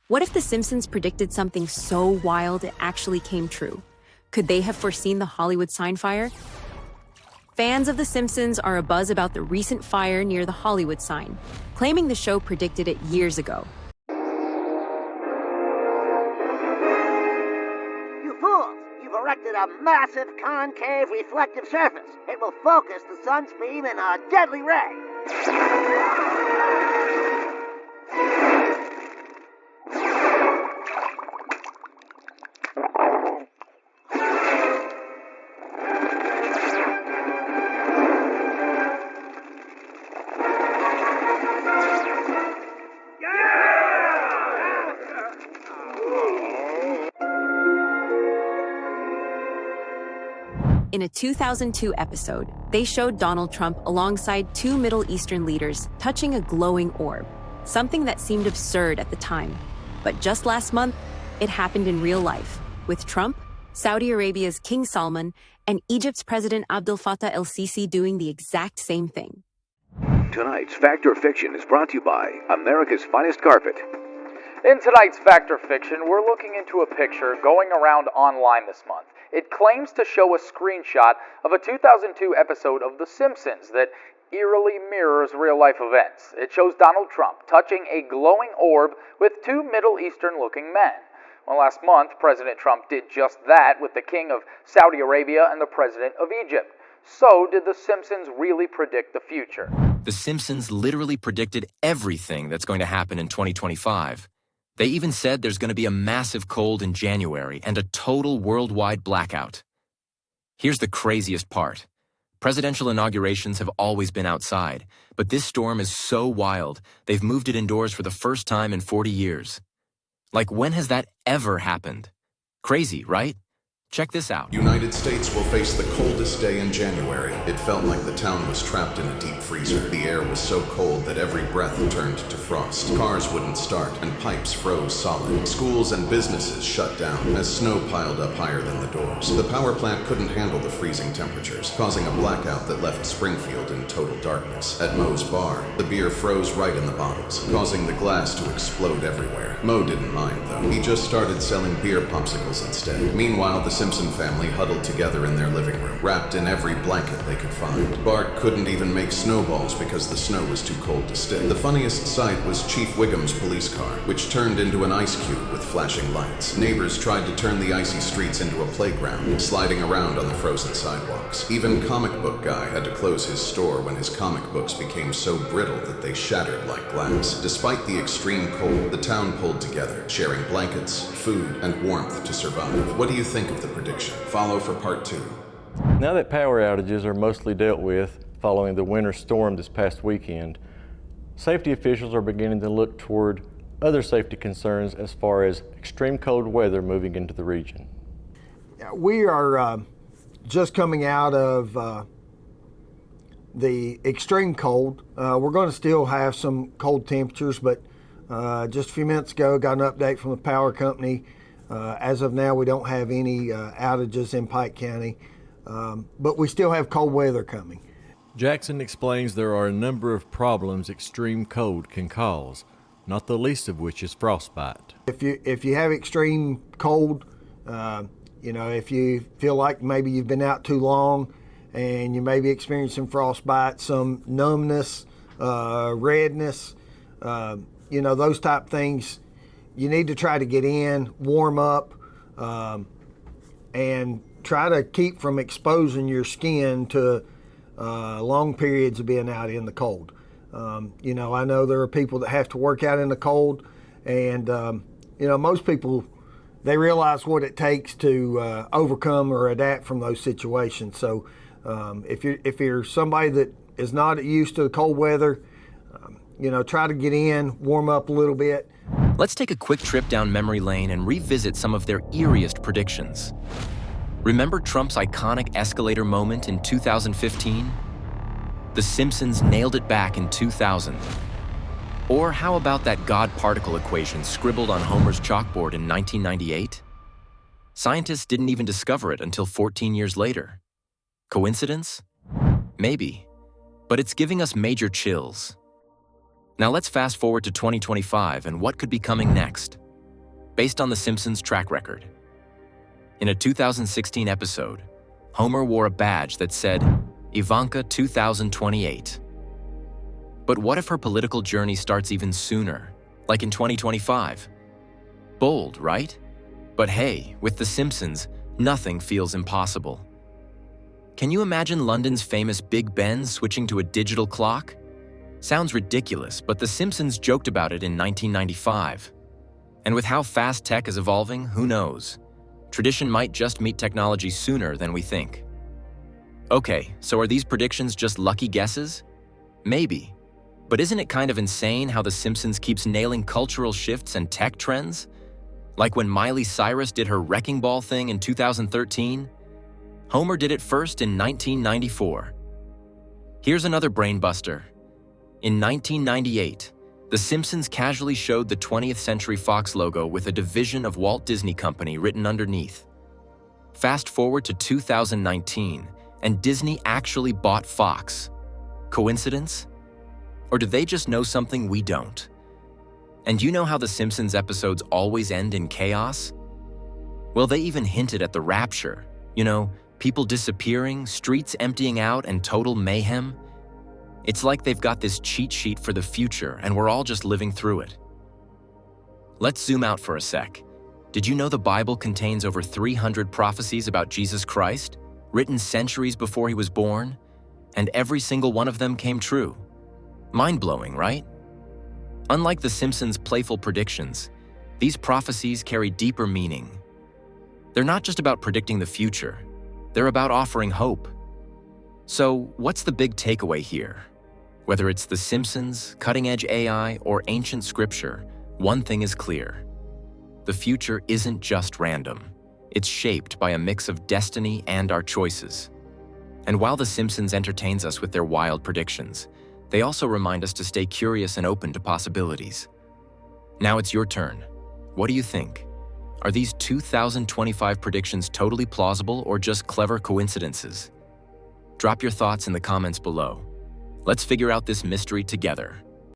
What if The Simpsons predicted something so wild it actually came true? Could they have foreseen the Hollywood sign fire? Fans of The Simpsons are abuzz about the recent fire near the Hollywood sign, claiming the show predicted it years ago. You fools! You've erected a massive concave reflective surface. It will focus the sun's beam in a deadly ray. In a 2002 episode, they showed Donald Trump alongside two Middle Eastern leaders touching a glowing orb, something that seemed absurd at the time. But just last month, it happened in real life, with Trump, Saudi Arabia's King Salman, and Egypt's President Abdel Fattah el-Sisi doing the exact same thing. Tonight's Fact or Fiction is brought to you by America's Finest Carpet. In tonight's Fact or Fiction, we're looking into a picture going around online this month. It claims to show a screenshot of a 2002 episode of The Simpsons that eerily mirrors real-life events. It shows Donald Trump touching a glowing orb with two Middle Eastern-looking men. Well, last month, President Trump did just that with the King of Saudi Arabia and the President of Egypt. So, did The Simpsons really predict the future? The Simpsons literally predicted everything that's going to happen in 2025. They even said there's going to be a massive cold in January and a total worldwide blackout. Here's the craziest part. Presidential inaugurations have always been outside, but this storm is so wild, they've moved it indoors for the first time in 40 years. Like, when has that ever happened? Crazy, right? Check this out. United States will face the coldest day in January. It felt like the town was trapped in a deep freezer. The air was so cold that every breath turned to frost. Cars wouldn't start, and pipes froze solid. Schools and businesses shut down as snow piled up higher than the doors. The power plant couldn't handle the freezing temperatures, causing a blackout that left Springfield in total darkness. At Moe's bar, the beer froze right in the bottles, causing the glass to explode everywhere. Moe didn't mind, though. He just started selling beer popsicles instead. Meanwhile, the Simpson family huddled together in their living room, wrapped in every blanket they could find. Bart couldn't even make snowballs because the snow was too cold to stick. The funniest sight was Chief Wiggum's police car, which turned into an ice cube with flashing lights. Neighbors tried to turn the icy streets into a playground, sliding around on the frozen sidewalks. Even Comic Book Guy had to close his store when his comic books became so brittle that they shattered like glass. Despite the extreme cold, the town pulled together, sharing blankets, food, and warmth to survive. What do you think of the prediction? Follow for part 2. Now that power outages are mostly dealt with following the winter storm this past weekend, safety officials are beginning to look toward other safety concerns as far as extreme cold weather moving into the region. We are just coming out of the extreme cold. We're going to still have some cold temperatures, but just a few minutes ago got an update from the power company. As of now, we don't have any outages in Pike County, but we still have cold weather coming. Jackson explains there are a number of problems extreme cold can cause, not the least of which is frostbite. If you have extreme cold, if you feel like maybe you've been out too long and you may be experiencing frostbite, some numbness, redness, those type things, you need to try to get in, warm up, and try to keep from exposing your skin to long periods of being out in the cold. I know there are people that have to work out in the cold, and most people, they realize what it takes to overcome or adapt from those situations. So if you're somebody that is not used to the cold weather, try to get in, warm up a little bit. Let's take a quick trip down memory lane and revisit some of their eeriest predictions. Remember Trump's iconic escalator moment in 2015? The Simpsons nailed it back in 2000. Or how about that God particle equation scribbled on Homer's chalkboard in 1998? Scientists didn't even discover it until 14 years later. Coincidence? Maybe. But it's giving us major chills. Now let's fast forward to 2025 and what could be coming next. based on The Simpsons' track record. In a 2016 episode, Homer wore a badge that said, Ivanka 2028. But what if her political journey starts even sooner, like in 2025? Bold, right? But hey, with The Simpsons, nothing feels impossible. Can you imagine London's famous Big Ben switching to a digital clock? Sounds ridiculous, but The Simpsons joked about it in 1995. And with how fast tech is evolving, who knows? Tradition might just meet technology sooner than we think. Okay, so are these predictions just lucky guesses? Maybe. But isn't it kind of insane how The Simpsons keeps nailing cultural shifts and tech trends? Like when Miley Cyrus did her wrecking ball thing in 2013? Homer did it first in 1994. Here's another brainbuster. In 1998, The Simpsons casually showed the 20th Century Fox logo with a division of Walt Disney Company written underneath. Fast forward to 2019, and Disney actually bought Fox. Coincidence? Or do they just know something we don't? And you know how The Simpsons episodes always end in chaos? Well, they even hinted at the rapture. You know, people disappearing, streets emptying out, and total mayhem. It's like they've got this cheat sheet for the future, and we're all just living through it. Let's zoom out for a sec. Did you know the Bible contains over 300 prophecies about Jesus Christ, written centuries before he was born? And every single one of them came true. Mind-blowing, right? Unlike The Simpsons' playful predictions, these prophecies carry deeper meaning. They're not just about predicting the future, they're about offering hope. So, what's the big takeaway here? Whether it's The Simpsons, cutting-edge AI, or ancient scripture, one thing is clear. The future isn't just random. It's shaped by a mix of destiny and our choices. And while The Simpsons entertains us with their wild predictions, they also remind us to stay curious and open to possibilities. Now it's your turn. What do you think? Are these 2025 predictions totally plausible or just clever coincidences? Drop your thoughts in the comments below. Let's figure out this mystery together.